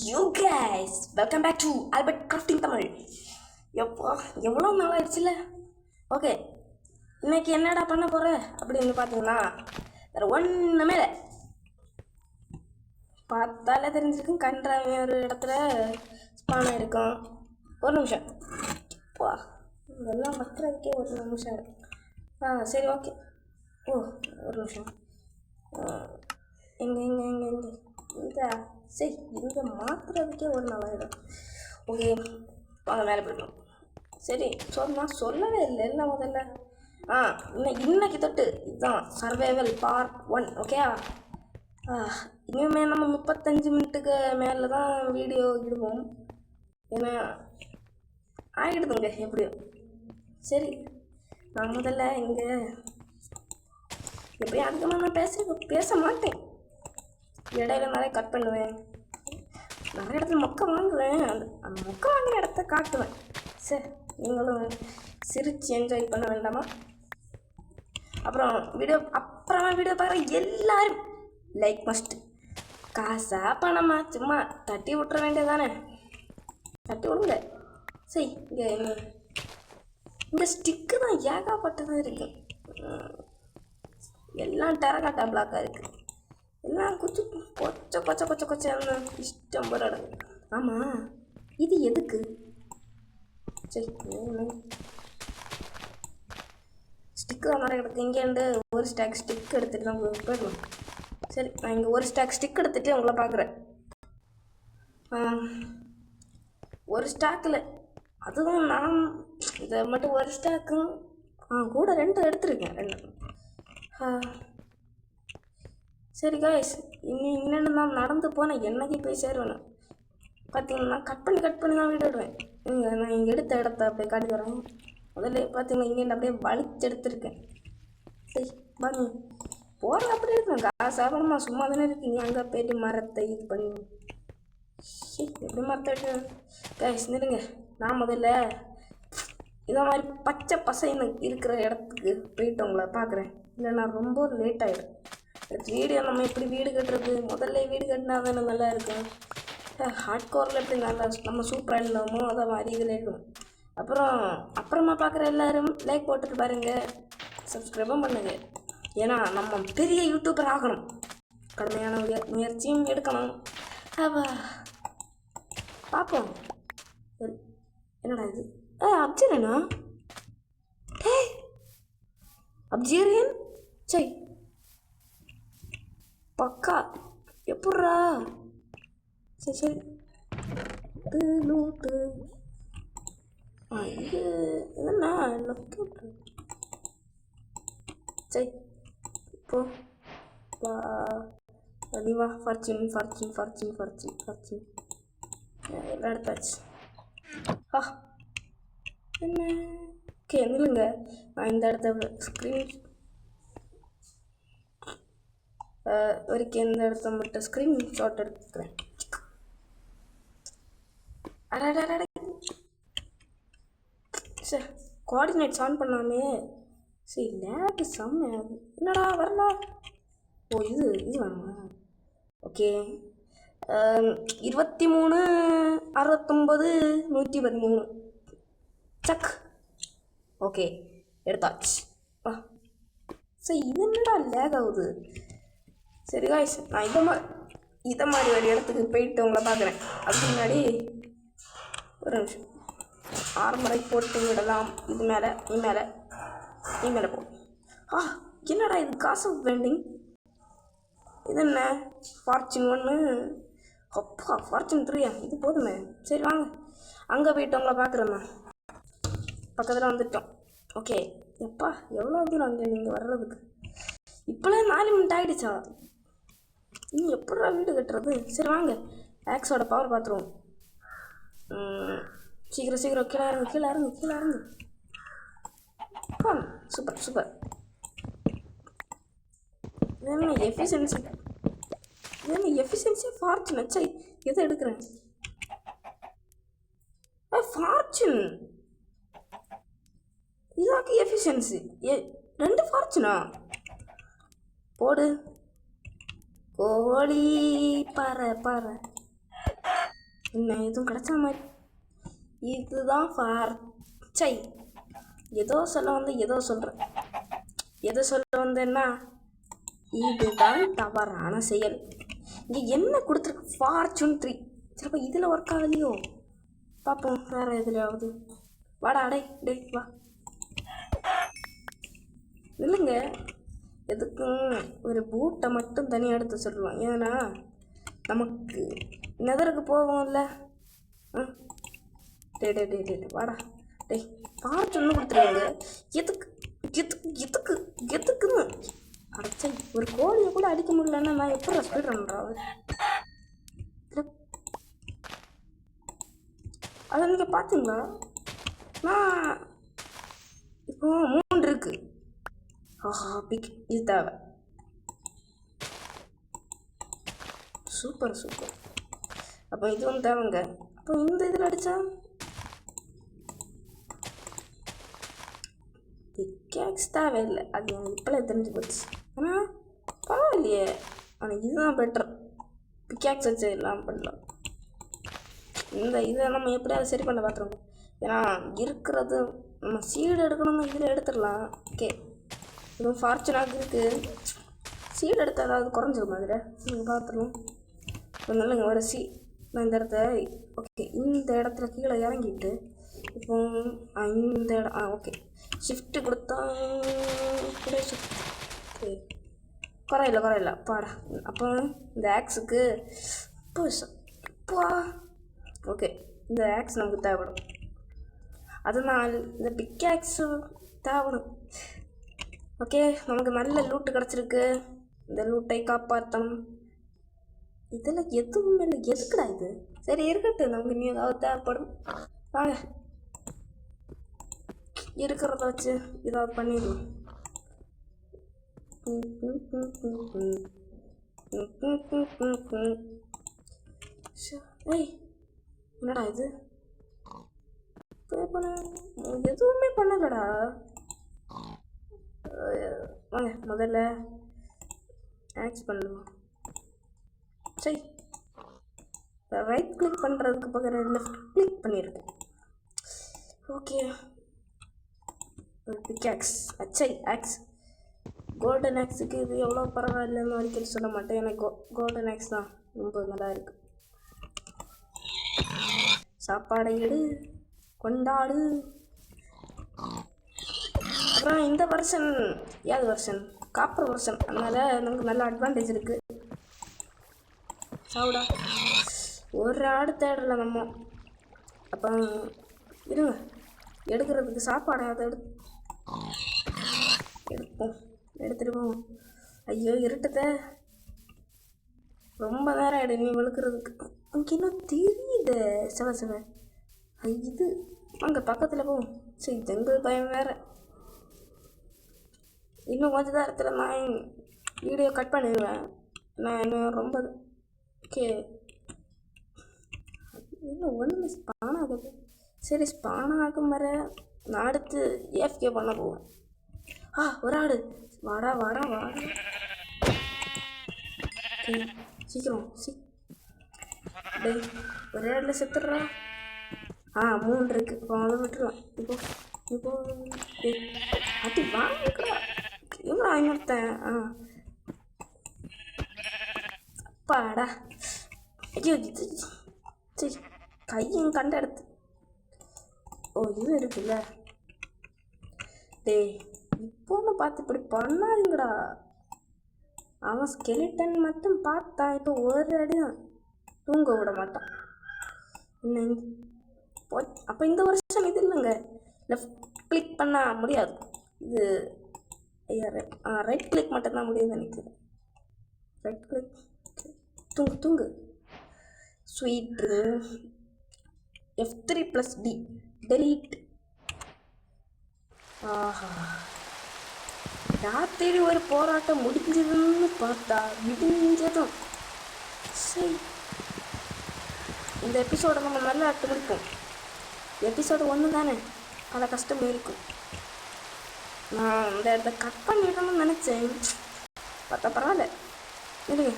You guys welcome back to Albert crafting Tamil. எப்போ எவ்வளோ நாள் ஆயிடுச்சுல. ஓகே, இன்னைக்கு என்னடா பண்ண போகிற அப்படின்னு பார்த்தீங்கன்னா வேறு ஒன்றுமே இல்லை. பார்த்தாலே தெரிஞ்சிருக்கும், கன்றாவி ஒரு இடத்துல ஸ்பான் ஆகிருக்கும். ஒரு நிமிஷம் போ, இதெல்லாம் வைக்கிறதுக்கே ஒரு நிமிஷம் இருக்கு. சரி ஓகே. ஓ ஒரு நிமிஷம், எங்கே எங்கே எங்கே எங்கே இந்த சரி இங்கே மாற்றுறதுக்கே ஒரு நாளாயிடும். ஓகே வாங்க மேலே போய்டும். சரி நான் சொல்லவே இல்லை எல்லாம் முதல்ல. இன்னைக்கு தொட்டு இதுதான் சர்வைவல் பார்ட் 1. ஓகே, இனிமேல் நம்ம 35 மினிட்டுக்கு மேலே தான் வீடியோ இடுவோம். ஏன்னா ஆகிடுதுங்க எப்படியோ. சரி நான் முதல்ல இங்கே எப்படியும் அதிகமாக நான் பேச மாட்டேன். இடையில நிறைய கட் பண்ணுவேன், நிறைய இடத்துல மொக்கை வாங்குவேன். அந்த மொக்கை வாங்கின இடத்த காட்டுவேன். சரி நீங்களும் சிரித்து என்ஜாய் பண்ண வேண்டாமா? அப்புறமா வீடியோ பார்க்குற எல்லாரும் லைக் மஸ்ட். காசா பணமா சும்மா தட்டி விட்டுற வேண்டியதானே, தட்டி விடுங்க. சரி இந்த ஸ்டிக்கு தான் ஏகாப்பட்டதாக இருக்குது. எல்லாம் டெரகாட்டா பிளாக்காக இருக்குது. எல்லாம் கொச்சன்னு இஷ்டம் போல நடக்குது. ஆமாம் இது எதுக்கு? சரி ஸ்டிக்கு தான் நிறைய கிடக்கு. இங்கேருந்து ஒரு ஸ்டாக் ஸ்டிக் எடுத்துகிட்டு தான் போயிடலாம். சரி நான் இங்கே ஒரு ஸ்டாக் ஸ்டிக் எடுத்துகிட்டு உங்களை பார்க்குறேன். ஒரு ஸ்டாக்கில் அதுவும் நான் இதை மட்டும் ஒரு ஸ்டாக்கும் கூட 2 எடுத்துருக்கேன். 2 சரி காய்ஸ், இன்னொன்று நான் நடந்து போனேன். என்னைக்கு போய் சேருவேன் பார்த்தீங்கன்னா கட் பண்ணி தான் வீடு விடுவேன். நான் இங்கே எடுத்த இடத்த அப்படியே காட்டி வரேன். முதல்ல பார்த்தீங்கன்னா இங்கே அப்படியே வலிச்சு எடுத்துருக்கேன். சரி வாங்க போகிற அப்படி இருக்கேன். காசு ஆகணுமா? சும்மா தானே இருக்கு. நீ அங்கே போய்ட்டு மரத்தை இது பண்ணி எப்படி மரத்தை விட்டு காய்ஸ் நிறுங்க. நான் முதல்ல இதை மாதிரி பச்சை பசைன்னு இருக்கிற இடத்துக்கு போயிட்டு உங்களை பார்க்குறேன். இல்லைன்னா ரொம்ப லேட் ஆகிடும். வீடியோ நம்ம எப்படி வீடு கட்டுறது, முதல்ல வீடு கட்டினா தானே நல்லா இருக்கும். ஹார்ட் கோரில் எப்படி நல்லா நம்ம சூப்பராக இருந்தோமோ அதை மாதிரி இதில் இருக்கணும். அப்புறமா பார்க்குற எல்லோரும் லைக் போட்டுட்டு பாருங்கள், சப்ஸ்கிரைபும் பண்ணுங்க. ஏன்னா நம்ம பெரிய யூடியூபர் ஆகணும், கடுமையான முயற்சியும் எடுக்கணும். பார்ப்போம். என்னடா இது? அப்ஜீரியனா? அப்ஜீரியன் சரி பக்கா எப்பட்றா? சரி லூட்டு இது என்னண்ணா லொக்கேட். சரி இப்போ நீ வா. ஃபார்ச்சூன் எல்லாம் எடுத்தாச்சு. என்ன ஓகே நில்லுங்க. நான் இந்த இடத்த ஸ்க்ரீன் வரைக்கும் இந்த இடத்த மட்டும் ஸ்க்ரீன் ஷாட் எடுத்துக்கிறேன். சார் கோஆர்டினேட்ஸ் ஆன் பண்ணாமே. சரி லேக்கு செம்மையாகுது. என்னடா வரல? ஓ இது வேணுமா? Okay 23 69 113 chuck. ஓகே எடுத்தாச்சு. சரி இது என்னடா லேக் ஆகுது? சரி காய்ஸ், நான் இதை மாதிரி ஒரு இடத்துக்கு போயிட்டு உங்களை பார்க்குறேன். அதுக்கு முன்னாடி ஒரு நிமிஷம் ஆர்மரை போட்டு விடலாம். இது மேலே நீ மேலே போ. என்னடா இது? காசு பெண்டிங். இது என்ன? ஃபார்ச்சூன் 1 அப்பா ஃபார்ச்சூன் 3 இது போதுமே. சரி வாங்க அங்கே போயிட்டு உங்களை பார்க்குறேண்ணா. பக்கத்தில் வந்துட்டோம். ஓகே எப்பா எவ்வளோ தூரம் அங்கே நீங்கள் வர்றதுக்கு? இப்போலாம் 4 மினிட் ஆகிடுச்சா? நீ எப்படா வீடு கட்டுறது? சரி வாங்க ஆக்ஸோட பவர் பார்த்துருவோம். சீக்கிரம் கீழே இறங்கு. சூப்பர். என்ன எஃபிஷியன்சி ஃபார்ச்சூன் வச்சா எதை எடுக்கிறேன்? ஃபார்ச்சூன் இதாக்கு எஃபிஷியன்சி 2 ஃபார்ச்சூனா? போடு கோழி பாறை. இன்னும் எதுவும் கிடைச்ச மாதிரி. இதுதான் சை ஏதோ சொல்ல வந்து ஏதோ சொல்கிறேன். எதோ சொல்ல வந்தேன்னா இதுதான் தவறான செயல். இங்கே என்ன கொடுத்துருக்கு? ஃபார்ச்சூன் 3. சிலப்போ இதில் ஒர்க் ஆகலையோ? பார்ப்போம் வேறு எதுலையாவது. வாடா டே வா. இல்லைங்க, எதுக்கும் ஒரு பூட்டை மட்டும் தனியாக எடுத்து சொல்லுவோம். ஏன்னா நமக்கு நெதருக்கு போவோம்ல. டே வாடா டே. ஃபார்ச்சூன் கொடுத்துருவாங்க. எதுக்குன்னு அடைச்சா ஒரு கோழியை கூட அடிக்க முடியலன்னா நான் எப்படி ஸ்பீட் ரன்றாவது? அதை நீங்கள் பார்த்தீங்களா? நான் இப்போ 3 இருக்கு. பிக் இது தேவை. சூப்பர். அப்போ இது ஒன்று தேவைங்க. அப்போ இந்த இதில் அடித்தா பிக்கேக்ஸ் தேவையில்லை. அது எனக்கு இப்போலாம் தெரிஞ்சு போச்சு. ஆனால் பரவாயில்லையே. ஆனால் இதுதான் பெட்டர். பிக்கேக்ஸ் வச்சு எல்லாம் பண்ணலாம். இதை நம்ம எப்படியாவது சரி பண்ண பார்த்துருவோம். ஏன்னா இருக்கிறது நம்ம சீடு எடுக்கணும்னு இதில் எடுத்துடலாம். ஓகே, இதுவும் ஃபார்ச்சூனாக இருக்குது. சீடு எடுத்தால் ஏதாவது குறைஞ்சிருக்கும் அதில். நீங்கள் பார்த்துருவோம். இல்லைங்க ஒரு நான் இந்த இடத்த ஓகே இந்த இடத்துல கீழே இறங்கிட்டு இப்போ இந்த இடம் ஓகே ஷிஃப்ட்டு கொடுத்தா கூட ஷிஃப்ட் குறையில பாடா. அப்போ இந்த ஆக்ஸுக்கு ஓகே இந்த ஆக்ஸ் நமக்கு தேவைப்படும். அதனால் இந்த பிக் ஆக்ஸு தேவைப்படும். ஓகே, நமக்கு நல்ல லூட்டு கிடச்சிருக்கு. இந்த லூட்டை காப்பாற்றணும். இதில் எதுவுமே இல்லை. எதுக்குடா இது? சரி இருக்கட்டும், நமக்கு நீ ஏதாவது தேவைப்படும். வாங்க, இருக்கிறத வச்சு ஏதாவது பண்ணிடலாம். ஏய் என்னடா இது? எதுவுமே பண்ணலடா. வாங்க முதல்ல ஆக்ஸ் பண்ணுவோம். சரி, ரைட் கிளிக் பண்ணுறதுக்கு பக்கத்தில் லெஃப்ட் கிளிக் பண்ணியிருக்கேன். ஓகே, ஒரு பிக்ஆக்ஸ் ஆக்ஸ் கோல்டன் ஆக்ஸுக்கு இது எவ்வளோ பரவாயில்லைன்னு வரைக்கும் சொல்ல மாட்டேன். எனக்கு கோல்டன் ஆக்ஸ் தான் ரொம்ப நல்லா இருக்குது. சாப்பாடை எடு, கொண்டாடு. அப்புறம் இந்த வெர்ஷன் ஏது வெர்ஷன்? Copper version. அதனால் நமக்கு நல்ல அட்வான்டேஜ் இருக்குது. சாப்பிடா ஒரு ஆடு தேடலை நம்ம. அப்போ இருங்க, எடுக்கிறதுக்கு சாப்பாடு அதை எடுத்துகிட்டு போவோம். ஐயோ இருட்டத ரொம்ப நேரம் ஆகிடும் நீ வெளுக்கிறதுக்கு. அங்கே இன்னும் தெரியுது செவ இது. அங்கே பக்கத்தில் போவோம். சரி, ஜங்கல் பயம் வேறு. இன்னும் கொஞ்சம் நேரத்தில் நான் வீடியோ கட் பண்ணிடுவேன். நான் இன்னும் ரொம்ப ஓகே இன்னும் ஒன்று ஸ்பான் ஆகுது. சரி, ஸ்பான் ஆகும் வர நான் அடுத்து ஏஎஃப்கே பண்ண போவேன். ஒரு ஆடு. வாடா சீக்கிரம் டேய், ஒரே ஆடில் செத்துடுறா. 3 இருக்கு. இப்போ அதை விட்டுருவேன். இப்போ அட்டி வாங்கிக்கிறா. எவ்வளோ இன்னொருத்தன் அப்பாடா. ஐயோ இது சரி, கையும் கண்ட எடுத்து. இது இருக்குல்ல. டேய், இப்போன்னு பார்த்து இப்படி பண்ணாதீங்கடா. அவன் ஸ்கெலிட்டன் மட்டும் பார்த்தான். இப்போ ஒரு அடியும் தூங்க விட மாட்டான். அப்போ இந்த வருஷம் இது இல்லைங்க. லெஃப்ட் கிளிக் பண்ண முடியாது. இது ரைட் கிளிக் மட்டும்தான் முடியுதுன்னு நினைக்கிறேன். Right click. தூங்கு. Sweet F3+D delete. ராத்திரி ஒரு போராட்டம் முடிஞ்சதுன்னு பார்த்தா விடிஞ்சதும் சரி. இந்த எபிசோடை நம்ம நல்லா அட்டு முடிப்போம். எபிசோடு 1 தானே, பல கஷ்டம் இருக்கும். நான் இந்த இடத்த கட் பண்ணிடணும்னு நினச்சேன். பார்த்தா பரவாயில்ல. இல்லைங்க,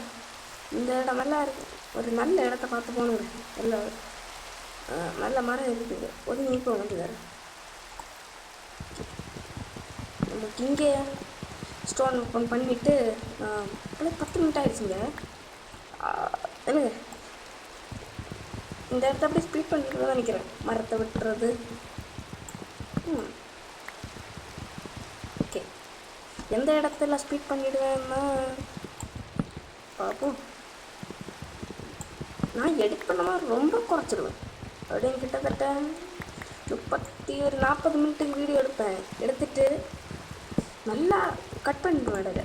இந்த இடம் நல்லா இருக்கு. ஒரு நல்ல இடத்த பார்த்து போகணுங்க. எல்லா நல்ல மரம் இருக்குது, ஒதுங்கி போக வேண்டியது. நமக்கு இங்கே ஸ்டோன் ஓப்பன் பண்ணிவிட்டு அப்படியே 10 மினிட் ஆகிடுச்சுங்க. என்னங்க இந்த இடத்த அப்படியே ஸ்பீட் பண்ணிட்டு தான் நினைக்கிறேன். மரத்தை விட்டுறது. ஓகே, எந்த இடத்துல ஸ்பீட் பண்ணிவிடுவேன்னா பார்ப்போம். நான் எடிட் பண்ணாமல் ரொம்ப குறைச்சிடுவேன். அப்படின்னு கிட்டத்தட்ட 40 மினிட்டுக்கு வீடியோ எடுப்பேன். எடுத்துகிட்டு நல்லா கட் பண்ணிடுவேன். இடையில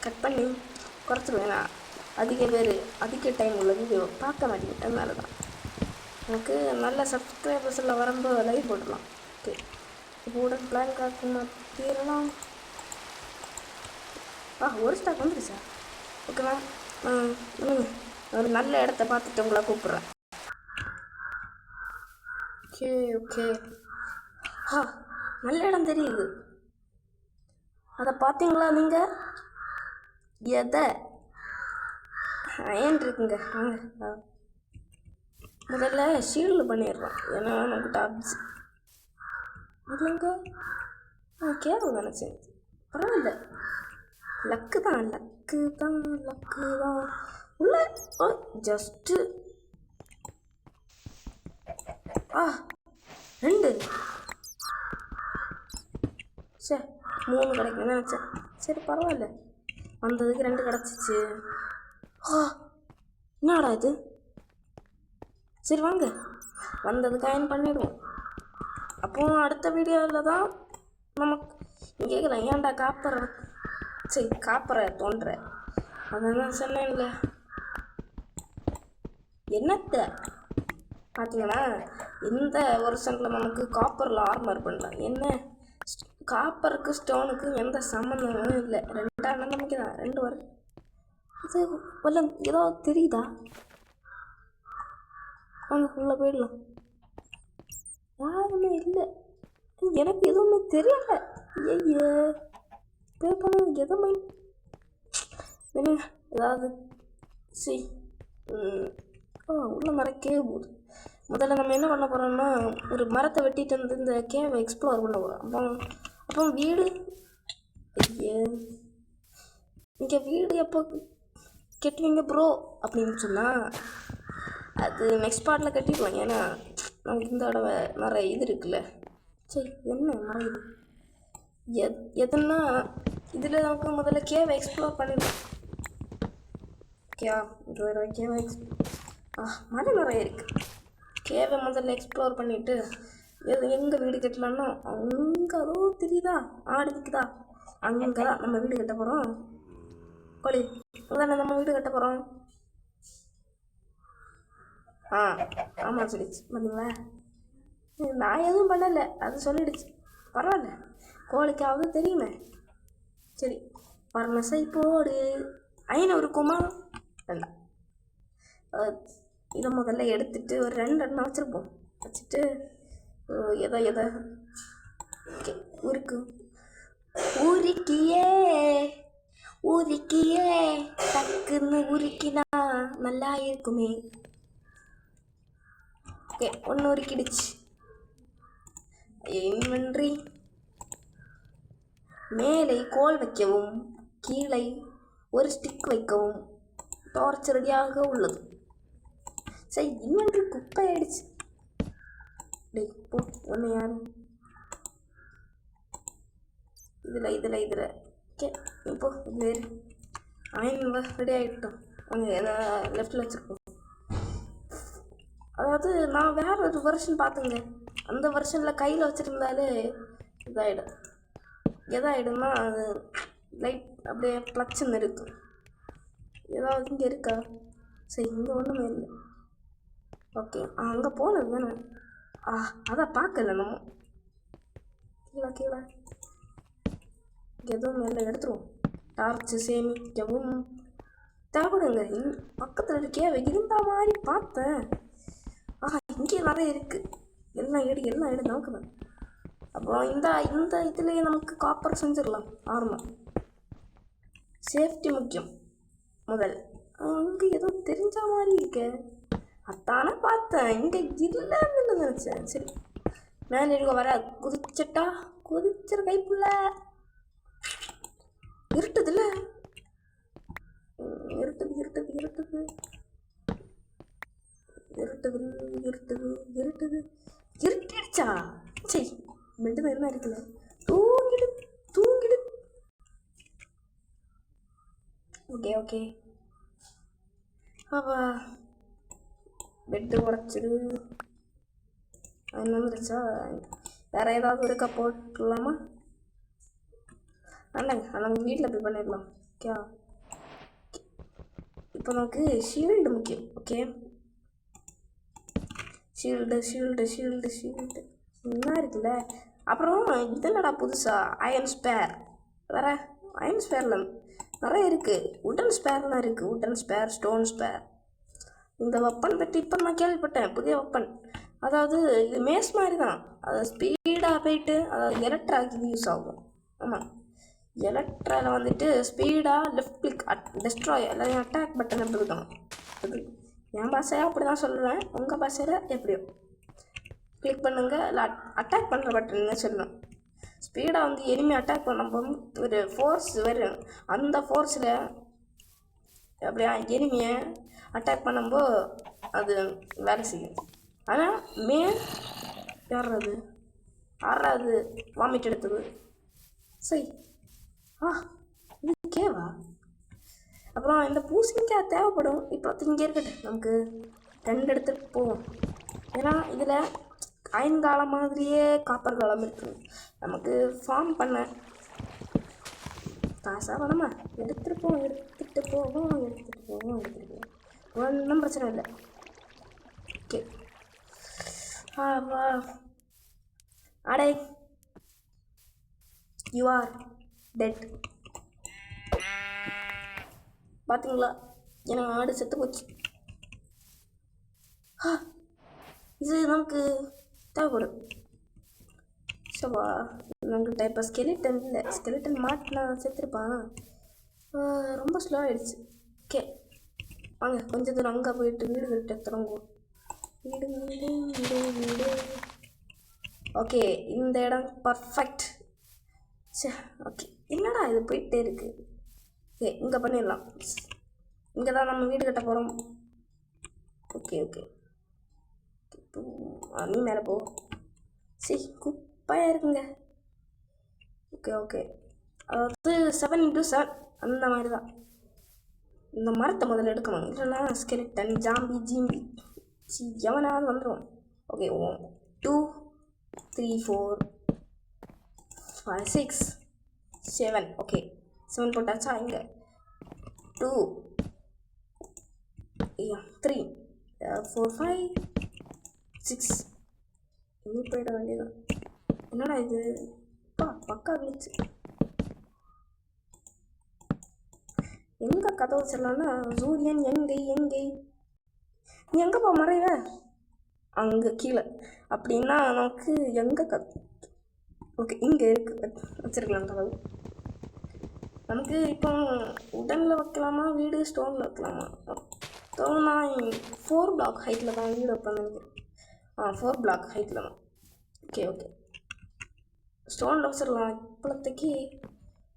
கட் பண்ணி குறைச்சிடுவேன். நான் அதிக டைம் உள்ள வீடியோ பார்க்க மாட்டேன். அதனால தான் எனக்கு நல்ல சப்ஸ்கிரைபர்ஸ் எல்லாம் வரும்போது லைவ் போட்டுடலாம். ஓகே, இப்போ கூட பிளான் காக்க மாற்றிடலாம். ஒரு ஸ்டாக் வந்துருச்சா? ஓகேவா? ஒரு நல்ல இடத்த பார்த்துட்டு உங்களை கூப்பிட்றேன். Okay okay. நல்ல இடம் தெரியுது. அதை பார்த்தீங்களா நீங்கள்? எதை ஏன் இருக்குங்க? வாங்க முதல்ல ஷீல்டு பண்ணிடுறோம். ஏன்னா நமக்கு டாப்ஸ் இல்லைங்க. கேள்வி நினச்சேன். பரவாயில்ல, லக்கு தான் உள்ள ஜஸ்ட்டு 2 சரி 3 கிடைக்குன்னு நினச்சேன். சரி பரவாயில்ல, வந்ததுக்கு 2 கிடச்சிச்சு. என்னடா இது? சரி வாங்க, வந்தது காயின் பண்ணிடுவோம். அப்போ அடுத்த வீடியோவில் தான் நமக்கு கேட்கலாம், ஏன்டா காப்பரை தோன்ற. அதான் சொன்னேன்ல. என்னத்தை பார்த்தீங்கன்னா இந்த வருஷத்தில் நமக்கு காப்பரில் ஆர்மர் பண்ணலாம். என்ன காப்பருக்கு ஸ்டோனுக்கு எந்த சம்மந்தமும் இல்லை. 2 நம்பிக்கை தான். 2 வரும். இது வல்ல ஏதோ தெரியுதா? வாங்க உள்ளே போயிடலாம். யாருமே இல்லை, எனக்கு எதுவுமே தெரியல. ஐயோ பேப்பர் எதுவுமே வேணுங்க. ஏதாவது சரி உள்ள நிறைய கேவ் போகுது. முதல்ல நம்ம என்ன பண்ண போகிறோம்னா ஒரு மரத்தை வெட்டிட்டு வந்து இந்த கேவை எக்ஸ்ப்ளோர் பண்ண போகிறோம். அப்போ வீடு இங்கே வீடு எப்போ கட்டுவீங்க ப்ரோ அப்படின்னு சொன்னால் அது நெக்ஸ்ட் பார்ட்டில் கட்டிடுவோம். ஏன்னா நமக்கு இந்த தடவை நிறைய இது இருக்குல்ல. சரி என்ன நிறைய எதுன்னா இதில் நமக்கு முதல்ல கேவை எக்ஸ்ப்ளோர் பண்ணிடுவோம். ஓகேவா? இது கேவை மரம் நிறைய இருக்குது. கேவை முதல்ல எக்ஸ்ப்ளோர் பண்ணிவிட்டு எங்கே வீடு கட்டலான்னா அங்கே அதோ தெரியுதா ஆடு நிற்குதா, அங்கே தான் நம்ம வீடு கட்ட போகிறோம். கோழி அதானே நம்ம வீடு கட்ட போகிறோம். ஆமாம் சொல்லிடுச்சு பார்த்தீங்களா? நான் எதுவும் பண்ணலை, அது சொல்லிடுச்சு. பரவாயில்ல, கோழிக்காவது தெரியுமே. சரி பரமசை போடு. 500 இருக்குமா? வேண்டாம். இதை முதல்ல எடுத்துட்டு ஒரு 2 எண்ணெய் வச்சுருப்போம். வச்சுட்டு எதை உருக்கியே டக்குன்னு உருக்கினா நல்லா இருக்குமே. ஓகே, 1 உருக்கிடுச்சு. இன்வென்ட்ரி மேலே கோல் வைக்கவும், கீழே ஒரு ஸ்டிக் வைக்கவும் டார்ச் ரெடியாக உள்ளது. சரி இன்வென்ட்ரி குப்பை ஆயிடுச்சு. போ ஒன்று யாரும் இதில் ஓகே. இப்போ இதில் ரெடி ஆகிட்டோம். அங்கே லெஃப்டில் வச்சுருக்கோம். அதாவது நான் வேற ஒரு வெர்ஷன் பார்த்துங்க. அந்த வெர்ஷனில் கையில் வச்சுருந்தாலே எதாயிடும்னா அது லைட் அப்படியே ப்ளச்சுன்னு இருக்கும். ஏதாவது இங்கே இருக்கா? சரி இங்கே ஒன்றுமே இல்லை. ஓகே அங்கே போனது தானே. அதான் பார்க்கல நம்ம. கீழே எதுவும் இல்லை, எடுத்துருவோம். டார்ச்சு சேமிக்கவும் தேவைப்படுங்க. பக்கத்தில் இருக்கே இருந்த மாதிரி பார்த்தேன். இங்கே நிறைய இருக்குது. எல்லாம் எடு நோக்குதான். அப்போ இந்த இதுலேயே நமக்கு காப்பர் செஞ்சிடலாம். ஆர்மர் சேஃப்டி முக்கியம் முதல். அங்கே ஏதோ தெரிஞ்ச மாதிரி இருக்கே. அத்தானே பார்த்தேன், இங்கே இல்லைன்னு நினச்சேன். சரி மேலே இருக்க வர குதிச்சட்டா, குதிச்சிரு கைப்புள்ள. இருட்டுதுல்ல, இருட்டுது இருட்டுது இருட்டுது இருட்டுது இருட்டுது இருட்டுது இருட்டிடுச்சா? சரி பெட்டு என்ன இருக்குல்ல, தூங்கிடு தூங்கிடு. ஓகே ஓகே அப்பா பெட்டு உடச்சிடு. அது வந்துருச்சா? வேறு ஏதாவது இருக்கா போட்டுடலாமா? அண்ணங்க நம்ம வீட்டில் போய் பண்ணிடலாம். ஓகே இப்போ நமக்கு ஷீல்டு முக்கியம். Okay shield shield shield shield என்ன இருக்குல்ல. அப்புறம் இது என்னடா புதுசாக அயன் ஸ்பேர் வேற. அயன் ஸ்பேரில் நிறைய இருக்குது. உடன் ஸ்பேர்லாம் இருக்குது. உடன் ஸ்பேர், ஸ்டோன் ஸ்பேர். இந்த வெப்பன் பற்றி இப்போ நான் கேள்விப்பட்டேன், புதிய வெப்பன். அதாவது இது மேஸ் மாதிரி தான், அது ஸ்பீடாக போயிட்டு அதாவது எலக்ட்ராக்கு யூஸ் ஆகும். ஆமாம், எலக்ட்ராவில் வந்துட்டு ஸ்பீடாக லெஃப்ட் கிளிக் டெஸ்ட்ராய் எல்லாத்தையும் அட்டாக் பட்டன் எப்படி இருக்கணும். அது என் பாஷையாக அப்படி தான் சொல்லுவேன், உங்கள் பாஷையில் எப்படியோ கிளிக் பண்ணுங்க. இல்லை அட்டாக் பண்ணுற பட்டன் சொல்லணும். ஸ்பீடாக வந்து எனிமி அட்டாக் பண்ணும்போது ஒரு ஃபோர்ஸ் வரும், அந்த ஃபோர்ஸில் அப்படியா எனிமியை அட்டாக் பண்ணும்போது அது வேலை செய்யும். ஆனால் யாராவது ஆறாவது வாமிட் எடுத்தது. சரி இது கேவா. அப்புறம் இந்த பூசணிக்காய் தேவைப்படும். இப்போ இங்கே இருக்கட்டும், நமக்கு 2 எடுத்துகிட்டு போவோம். ஏன்னா இதில் அயன் காலம் மாதிரியே காப்பர் காலம் இருக்குது. நமக்கு ஃபார்ம் பண்ண காசாக வேணாமா? எடுத்துகிட்டு போவோம் எடுத்துகிட்டு போவோம் எடுத்துகிட்டு போவோம் எடுத்துகிட்டு போவோம், ஒன்றும் பிரச்சனை இல்லை. ஓகே வா அடே யூ ஆர் டெட். பார்த்தீங்களா, எனக்கு ஆடு செத்து போச்சு. இது நமக்கு தேவைப்படும். சவா நம்மகிட்ட இப்போ ஸ்கெலிட்டன் இல்லை, ஸ்கெலிட்டன் மாட்டினா செத்துருப்பான். ரொம்ப ஸ்லோ ஆகிடுச்சு. ஓகே வாங்க கொஞ்சம் தூரம் அங்கே போயிட்டு வீடு கட்ட தொடங்குவோம். வீடு வீடு வீடு வீடு. ஓகே இந்த இடம் பர்ஃபெக்ட். சே ஓகே என்னடா இது போயிட்டே இருக்குது. ஓகே இங்கே பண்ணிடலாம். இங்கே தான் நம்ம வீடு கட்ட போகிறோம். ஓகே ஓகே நீ மேலே போ. சரி குப்பையாக இருக்குங்க. ஓகே ஓகே அதாவது 7x7 அந்த மாதிரி தான். இந்த மரத்தை முதல்ல எடுக்கணும், இல்லைன்னா ஸ்கெலிட்டன் ஜாம்பி ஜீம்பி எவனாவது வந்துடும். ஓகே 1 2 3 4 5 6 7. ஓகே 7 போட்டாச்சா? இங்கே 2 3 4 5 6 இனி போயிட வேண்டியதான். என்னடா இது பக்கா விழிச்சு. எங்கே கதவு சொல்லலாம்னா சூரியன் எங்கை எங்கை நீ எங்கேப்பா மறைவ? அங்கே கீழே அப்படின்னா நமக்கு எங்கே ஓகே இங்கே இருக்குது வச்சுருக்கலாம் கதவு. நமக்கு இப்போ உடனில் வைக்கலாமா வீடு ஸ்டோனில் வைக்கலாமா? நான் 4 பிளாக் ஹைட்டில் தான் வீடு வைப்பேன்னு நினைக்கிறேன். 4 பிளாக் ஹைட்டில் தான். ஓகே ஓகே ஸ்டோனில் வச்சிடலாம் இப்போதைக்கு.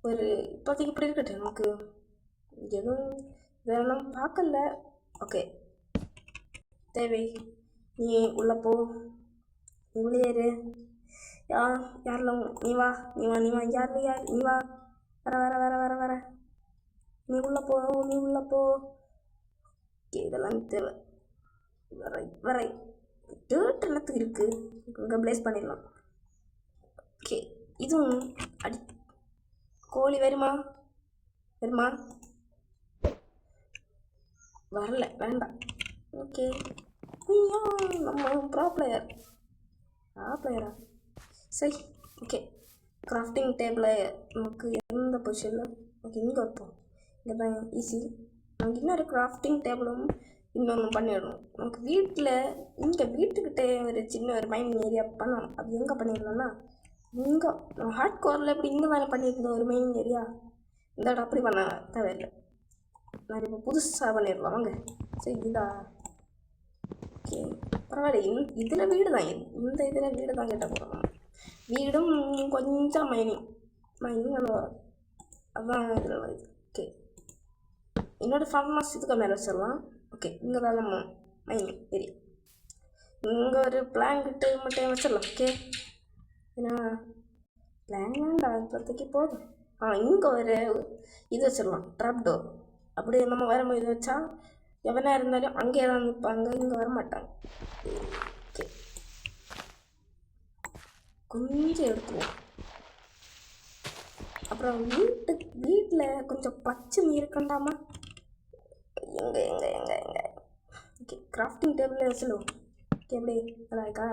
இப்போதைக்கு இப்படி இருக்கட்டும், நமக்கு எதுவும் வேணும் பார்க்கல. ஓகே தேவை நீ உள்ளே போ, நீ உள்ளேரு. யாரில் நீ வா நீ வா நீ வா யார் நீ வா வர வர வர வர வர நீ உள்ளே போ நீ உள்ளே போ. ஓகே இதெல்லாம் தேவை. வரை வரை டேர்ட் என்னத்துக்கு இருக்குது, இங்கே ப்ளேஸ் பண்ணிடலாம். ஓகே இதுவும் கோழி வருமா வருமா? வரல வேண்டாம். ஓகே நம்ம ப்ரோ பிளேயரா சரி. ஓகே கிராஃப்டிங் டேபிளை நமக்கு எந்த பொசிஷனில் ஓகே இங்கே வைப்போம். இங்கே தான் ஈஸி. நமக்கு இன்னொரு கிராஃப்டிங் டேபிளும் இன்னொன்று பண்ணிடணும். நமக்கு வீட்டில் இங்கே வீட்டுக்கிட்டே ஒரு சின்ன ஒரு மைனிங் ஏரியா பண்ணணும். அது எங்கே பண்ணிடலாம்னா இங்கே நம்ம ஹார்ட் கோரில் எப்படி இங்கே தானே பண்ணியிருந்தோம் ஒரு மைனிங் ஏரியா. இந்த இடம் அப்படி பண்ண தேவையில்லை. நான் இப்போ புதுசாக பண்ணிடலாம் வாங்க. சரி இதா ஓகே பரவாயில்ல. இதில் வீடு தான், இந்த இதில் வீடு தான் கேட்ட போகிறோம். வீடும் கொஞ்சம் மைனிங் அதான் இதில் வருது. ஓகே என்னோட ஃபார்ம் ஹவுஸ் இதுக்கு மேலே வச்சிடலாம். ஓகே இங்கே தான் நம்ம மைனிங் ஏரியா. இங்கே ஒரு பிளாங்கிட்டு மட்டும் வச்சிடலாம். ஓகே ஏன்னா பிளான் வேண்டாம் இப்போதைக்கு போதும். இங்கே ஒரு இது வச்சிடலாம், ட்ராப் டோர். அப்படியே நம்ம வரும்போது இது வச்சா எவனா இருந்தாலும் அங்கேயே தான் நிற்பாங்க, இங்கே வரமாட்டாங்க. ஓகே கொஞ்சம் எடுத்துவோம். அப்புறம் வீட்டில் கொஞ்சம் பச்சை இருக்கண்டாமா. எங்கே எங்கே எங்கே எங்கே ஓகே கிராஃப்டிங் டேபிளில் வச்சுடுவோம். ஓகே எப்படி நல்லா இருக்கா?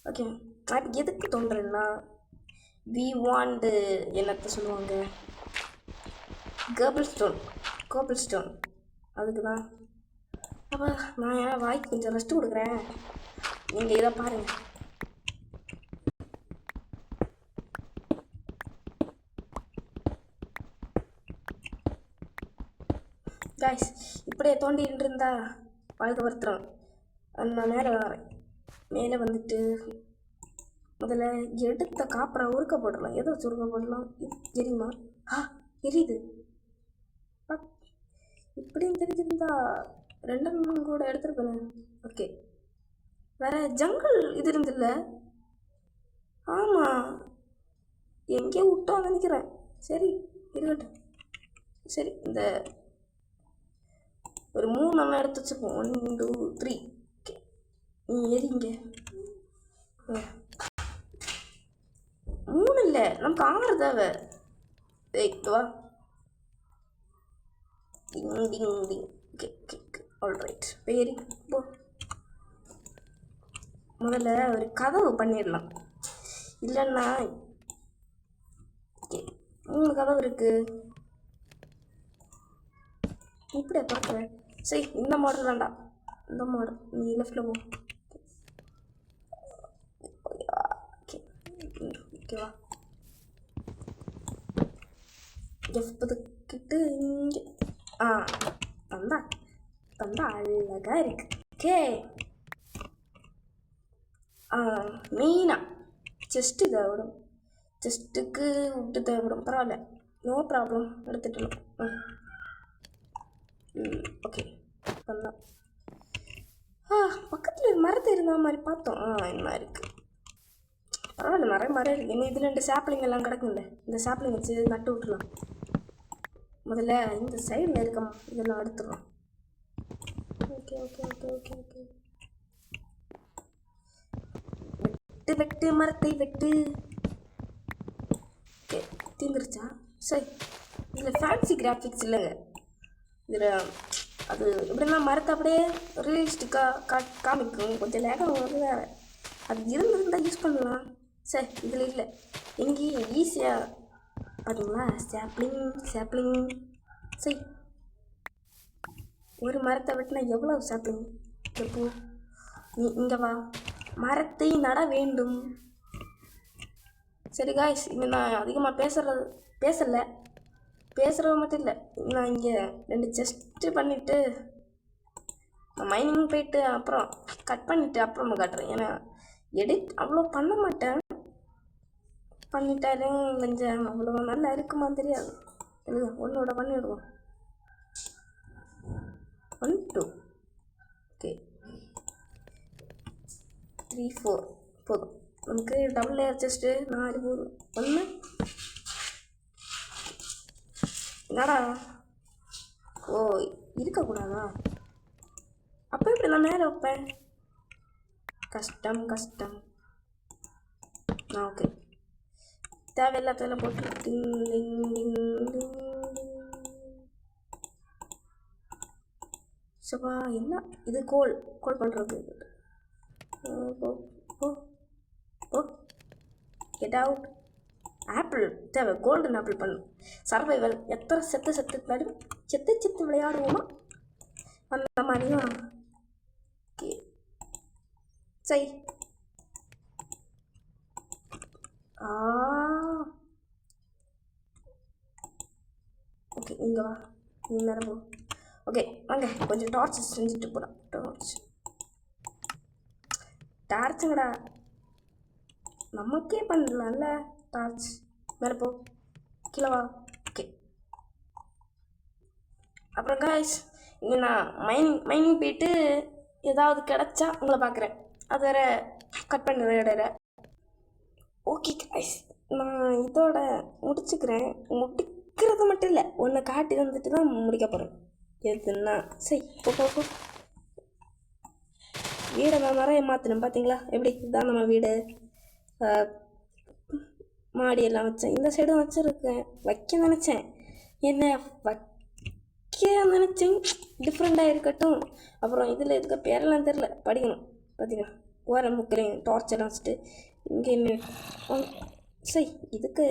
ஓகே நான் இப்போ எதுக்கு தோன்றேன்னா வி வாண்ட் என்னத்தை சொல்லுவாங்க, கோபிள் ஸ்டோன் அதுக்கு தான். அப்போ நான் ஏன் வாய்க்கு கொஞ்சம் ரெஸ்ட் கொடுக்குறேன், நீங்கள் இதை பாருங்கள். காய்ஸ் இப்படியே தோண்டிகிட்டு இருந்தா வாழ்க்கை வருத்துறோம். நான் மேலே வரேன். மேலே வந்துட்டு முதல்ல எடுத்த காப்பரை உருக்க போடலாம். எதை வச்சு உருக்க போடலாம்? இது தெரியுமா? எரியுது. இப்படியும் தெரிஞ்சிருந்தா 2 கூட எடுத்துருப்பேன். ஓகே வேற ஜங்கிள் இது இருந்தில்ல? ஆமாம் எங்கேயோ விட்டோம் நினைக்கிறேன். சரி இருக்கட்டும். சரி இந்த ஒரு 3 அண்ணா எடுத்து வச்சுப்போம். 1 2 3. ஓகே நீ எரிங்க. 3 இல்லை நமக்கு 6 தேவை. வா டிங் டிங் டிங். ஓகே ஓகே ஆல்ரைட் பேரி போ. முதல்ல ஒரு கதவு பண்ணிடலாம். இல்லைன்னா ஓகே 3 கதவு இருக்கு. இப்படியே பார்க்குறேன். சரி இந்த மாடல் வேண்டாம், இந்த மாடல் நீ லெஃப்டில் போ. ஓகேவா எப்பதுக்கிட்டு இங்கே தந்தா அழகா இருக்கு. ஓகே மெயினாக செஸ்ட்டு தேவைப்படும். செஸ்ட்டுக்கு விட்டு தேவைப்படும். பரவாயில்ல நோ ப்ராப்ளம் எடுத்துட்டோம். ஓகே தந்தா பக்கத்தில் மரத்தை இருந்த மாதிரி பார்த்தோம். என்ன இருக்குது பரவாயில்ல நிறைய மரம் இருக்குது. இன்னும் இதில் 2 சாப்ளிங் எல்லாம் கிடக்குல்ல, இந்த சாப்ளிங் வச்சு நட்டு விட்டுலாம். முதல்ல இந்த சைடில் இருக்க இதெல்லாம் எடுத்துடலாம். Okay okay okay okay okay வெட்டு மரத்தை வெட்டு. ஓகே தீந்துருச்சா? சரி இதில் ஃபேன்சி கிராஃபிக்ஸ் இல்லைங்க. இதில் அது எப்படின்னா மரத்தை அப்படியே ரியலிஸ்டிக்காக காமிக்கும். கொஞ்சம் லேகம் வருது வேறு. அது இருந்திருந்தால் யூஸ் பண்ணலாம். சரி இதில் இல்லை. எங்கேயும் ஈஸியாக பார்த்தீங்களா? சாப்ளிங் சரி ஒரு மரத்தை வெட்டினா எவ்வளோ சாப்ளிங்? எப்போ நீ இங்கே வா, மரத்தை நட வேண்டும். சரி காய்ஸ் இங்கே நான் அதிகமாக பேசுகிறது மட்டும் இல்லை. நான் இங்கே 2 செஸ்ட்டு பண்ணிவிட்டு மைனிங் போயிட்டு அப்புறம் கட் பண்ணிவிட்டு அப்புறமா காட்டுறேன். ஏன்னா எடிட் அவ்வளோ பண்ண மாட்டேன். பண்ணிட்டாலும் கொஞ்சம் அவ்வளோ நல்லா இருக்குமா தெரியாது. இல்லைங்க 1 பண்ணிவிடுவோம். 1 2 ஓகே 3 4 போதும் நமக்கு. டபுள் லேயர் செஸ்ட்டு 4 போதும். 1 என்னடா இருக்கக்கூடாதா? அப்போ எப்படி நான் மேலே வைப்பேன்? கஷ்டம். ஓகே தேவையில்லாதெல்லாம் போட்டு டிங் டிங் டிங் டிங். சப்பா என்ன இது? கோல் பண்ணுறது. Get out. ஆப்பிள் தேவை, கோல்டன் ஆப்பிள் பண்ணும். சர்வைவல் எத்தனை செத்து விளையாடுவோமா அந்த மாதிரியும். ஓகே சரி ஓகே இங்கே வா. நீ மேலே போ. ஓகே வாங்க கொஞ்சம் டார்ச் செஞ்சுட்டு போகலாம். டார்ச்சுங்கடா நமக்கே பண்ணலாம்ல டார்ச். மேலே போ, கீழே வா. ஓகே அப்புறம் காய்ஸ் இங்கே நான் மைனிங் போயிட்டு ஏதாவது கிடச்சா உங்களை பார்க்குறேன். அது வேற கட் பண்ணுற இடையில. ஓகே காய்ஸ் நான் இதோட முடிக்கிறது மட்டும் இல்லை, ஒன்றை காட்டி வந்துட்டு தான் முடிக்க போகிறேன். எதுன்னா சரி போ. வீடை நான் நிறைய மாற்றினேன் பார்த்தீங்களா எப்படி? இதுதான் நம்ம வீடு. மாடியெல்லாம் வச்சேன், இந்த சைடும் வச்சுருக்கேன். வைக்க நினச்சேன், என்ன வைக்க நினச்சேன் டிஃப்ரெண்ட்டாக இருக்கட்டும். அப்புறம் இதில் இதுக்கு பேரெல்லாம் தெரில, படிக்கணும். பார்த்தீங்களா ஓரம் முக்கிறேன் டார்ச் எல்லாம் வச்சுட்டு. இங்கே என்ன சரி இதுக்கு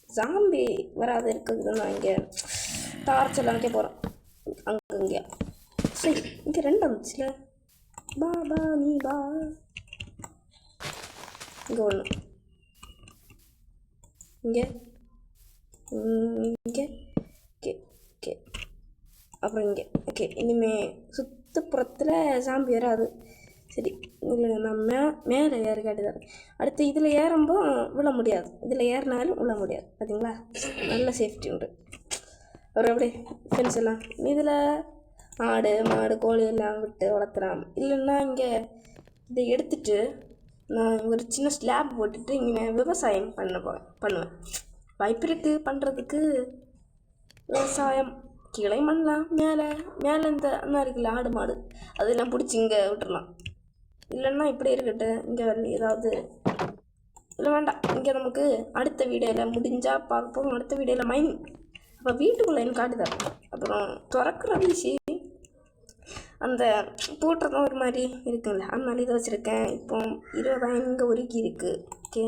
ஜாம்பி வராது இருக்குது. நான் இங்கே டார்ச் எல்லாம் வைக்க போகிறேன். இங்கே சரி இங்கே 2 வந்துச்சுல. பா நீ பா. இங்கே 1, இங்கே ஓகே ஓகே அப்புறம் இங்கே. ஓகே இனிமேல் சுற்றுப்புறத்தில் சாம்பி வராது. சரி இல்லை நான் மேலே ஏறி காட்டுதான். அடுத்து இதில் ஏறும்போ விழ முடியாது, இதில் ஏறினாலும் விழ முடியாது. பார்த்தீங்களா நல்ல சேஃப்டி உண்டு. அப்புறம் எப்படி ஃப்ரெண்ட்ஸ் எல்லாம் இதில் ஆடு மாடு கோழி எல்லாம் விட்டு வளர்த்துறான். இல்லைன்னா இங்கே இதை எடுத்துட்டு நான் ஒரு சின்ன ஸ்லாப் போட்டுட்டு இங்கே விவசாயம் பண்ணுவேன். வாய்ப்பு இருக்குது பண்ணுறதுக்கு. விவசாயம் கீழே பண்ணலாம், மேலே இந்த இருக்குல்ல ஆடு மாடு அதெல்லாம் பிடிச்சி இங்கே விட்டுடலாம். இல்லைன்னா இப்படி இருக்கட்டு, இங்கே ஏதாவது இல்லை வேண்டாம். இங்கே நமக்கு அடுத்த வீடியோவில் முடிஞ்சால் பார்க்க போகும். அடுத்த வீடியோவில் மைனிங். அப்போ வீட்டுக்குள்ளே என்ன காட்டுதான். அப்புறம் திறக்கிற வீசி அந்த போட்டுறதும் ஒரு மாதிரி இருக்குங்களா, அதனால இதை வச்சுருக்கேன். இப்போ 20 இங்கே உருக்கி இருக்குது. ஓகே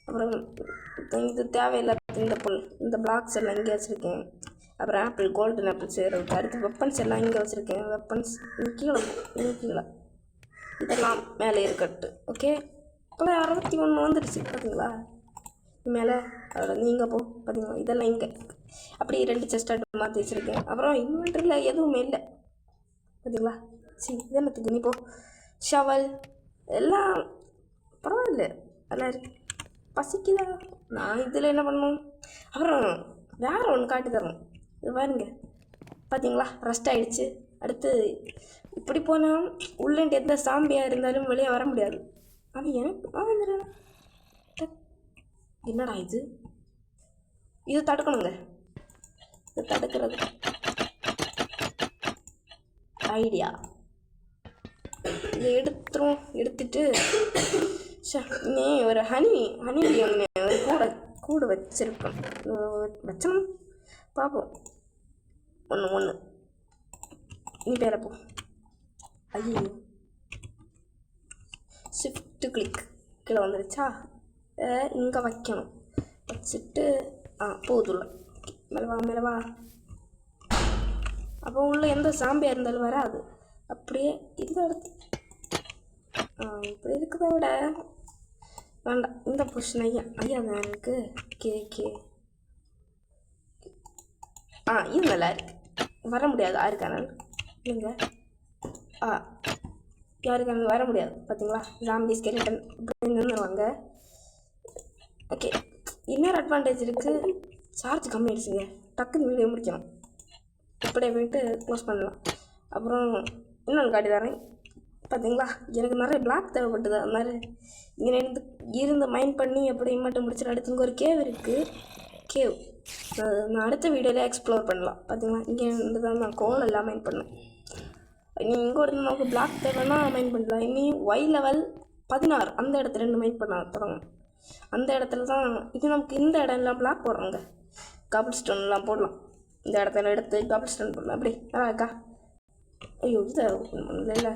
அப்புறம் இது தேவையில்லாத இந்த பிளாக்ஸ் எல்லாம் இங்கே வச்சுருக்கேன். அப்புறம் ஆப்பிள் கோல்டன் ஆப்பிள் செய்கிறதுக்கு அடுத்து வெப்பன்ஸ் எல்லாம் இங்கே வச்சுருக்கேன். வெப்பன்ஸ் கீழே இதெல்லாம் மேலே இருக்கட்டு. ஓகே இப்போ 61 வந்துடுச்சு பார்த்தீங்களா மேலே. அதோட நீங்கள் போ பார்த்தீங்களா இதெல்லாம் இங்கே அப்படி 2 செஸ்டாட்டு மாற்றி வச்சுருக்கேன். அப்புறம் இன்வென்ட்ரியில் எதுவுமே இல்லை பார்த்தீங்களா. சரி இதென்னத்துக்கு நீ போ. ஷவல் எல்லாம் பரவாயில்ல எல்லாம் இருக்கு. பசிக்குதா நான் இதில் என்ன பண்ணணும். அப்புறம் வேறு ஒன்று காட்டி தரணும். இது பாருங்க பார்த்தீங்களா ரஸ்ட் ஆகிடுச்சு. அடுத்து இப்படி போனால் உள்ளேண்டு எந்த சாம்பியாக இருந்தாலும் வெளியே வர முடியாது. அது எனக்கு என்னடா இது தடுக்கணுங்க. இது தடுக்கிறது ஐடியா. இதை எடுத்துட்டு நீ ஒரு ஹனி ஒன்று ஒரு கூடு வச்சிருக்கோம். வச்சோம் பார்ப்போம். ஒன்று நீ பேர போ. ஐயோ ஷிஃப்ட் கிளிக் கீழே வந்துடுச்சா. இங்கே வைக்கணும். வச்சுட்டு போதுள்ள மேலவா. அப்போ உள்ள எந்த சாம்பியாக இருந்தாலும் வராது. அப்படியே இந்த இடத்து இப்படி இருக்கிறத விட வேண்டாம். இந்த பொசிஷன் ஐயா தான் இருக்கு. கே இது நல்லா இருக்கு. வர முடியாது யாருக்கானால் இல்லைங்க. யாருக்கானால் வர முடியாது பார்த்தீங்களா. ஜாம்பி ஸ்கெலிட்டன் இப்படி நின்றுவாங்க. ஓகே இன்னொரு அட்வான்டேஜ் இருக்குது. சார்ஜ் கம்மி ஆயிடுச்சுங்க. டக்குன்னு வீடியோ முடிக்கணும். இப்படியே போயிட்டு க்ளோஸ் பண்ணலாம். அப்புறம் இன்னொன்று காட்டி தரேன் பார்த்தீங்களா. எனக்கு நிறைய பிளாக் தேவைப்பட்டது. அது மாதிரி இங்கே இருந்து மைண்ட் பண்ணி அப்படி மட்டும் முடிச்சுட்டு அடுத்து ஒரு கேவ் இருக்குது. கேவ் நான் அடுத்த வீடியோவில் எக்ஸ்ப்ளோர் பண்ணலாம். பார்த்தீங்களா இங்கே இருந்து தான் நான் கோல் எல்லாம் மைண்ட் பண்ணேன். நீ இங்கே இருந்து நமக்கு பிளாக் தேவைன்னா மைண்ட் பண்ணலாம். இனி ஒய் லெவல் 16 அந்த இடத்துல 2 மைண்ட் பண்ண தொடங்கும். அந்த இடத்துல தான் இது நமக்கு இந்த இடம் எல்லாம் பிளாக் போடுறாங்க. கபிள் ஸ்டோன்லாம் போடலாம். இந்த இடத்துல எடுத்து கபிள் ஸ்டோன் போடலாம். அப்படி நல்லா இருக்கா. ஐயோ இது இல்லை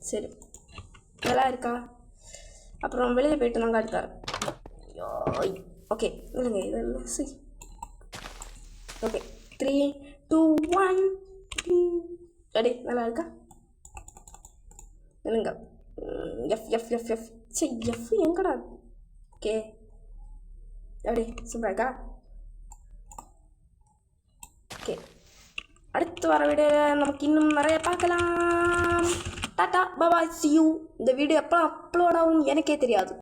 சரி நல்லா இருக்கா. அப்புறம் வெளியே போயிட்டு நான் காட்டுத்தாரேன். ஓகே இல்லைங்க இதெல்லாம் சரி. Okay 3 2 1 ready. நல்லா இருக்கா இல்லைங்க. எஃப் சரி எஃப் எங்கடா. ஓகே ரெடி சூப்பராக இருக்கா. ஓகே அடுத்து வர வீடியோவில் நமக்கு இன்னும் நிறைய பார்க்கலாம். Tata bye bye see you. இந்த வீடியோ எப்போ அப்லோட் ஆகும் எனக்கே தெரியாது.